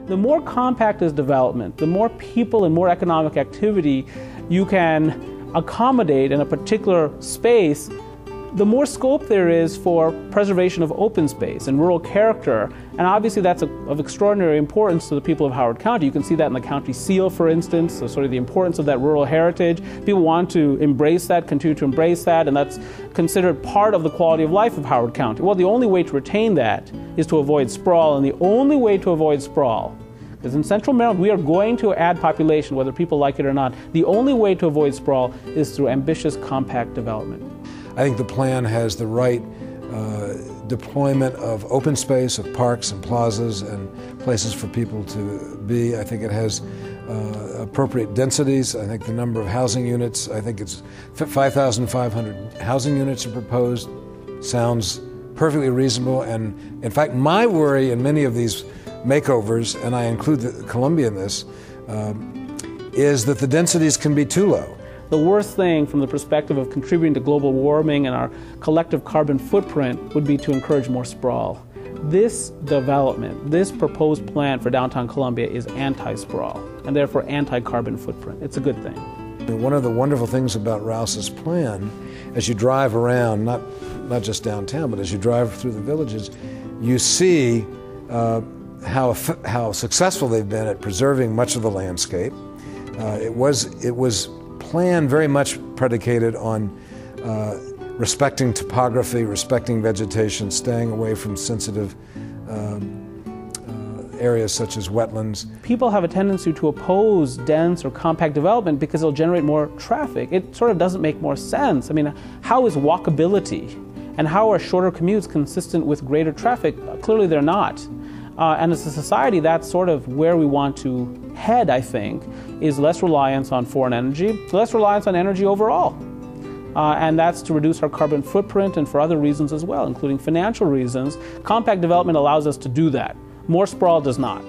The more compact is development, the more people and more economic activity you can accommodate in a particular space, the more scope there is for preservation of open space and rural character. And obviously that's of extraordinary importance to the people of Howard County. You can see that in the county seal, for instance, so sort of the importance of that rural heritage. People want to embrace that, continue to embrace that, and that's considered part of the quality of life of Howard County. Well, the only way to retain that is to avoid sprawl, and the only way to avoid sprawl, because in Central Maryland we are going to add population whether people like it or not, the only way to avoid sprawl is through ambitious compact development. I think the plan has the right deployment of open space, of parks and plazas and places for people to be. I think it has appropriate densities. I think the number of housing units, I think it's 5,500 housing units are proposed. Sounds perfectly reasonable. And in fact, my worry in many of these makeovers, and I include Columbia in this, is that the densities can be too low. The worst thing from the perspective of contributing to global warming and our collective carbon footprint would be to encourage more sprawl. This development, this proposed plan for downtown Columbia is anti-sprawl and therefore anti-carbon footprint. It's a good thing. One of the wonderful things about Rouse's plan, as you drive around, not just downtown, but as you drive through the villages, you see how successful they've been at preserving much of the landscape. It was planned very much predicated on respecting topography, respecting vegetation, staying away from sensitive areas such as wetlands. People have a tendency to oppose dense or compact development because it'll generate more traffic. It sort of doesn't make more sense. I mean, how is walkability and how are shorter commutes consistent with greater traffic? Clearly they're not. And as a society, that's sort of where we want to head, I think, is less reliance on foreign energy, less reliance on energy overall. And that's to reduce our carbon footprint and for other reasons as well, including financial reasons. Compact development allows us to do that. More sprawl does not.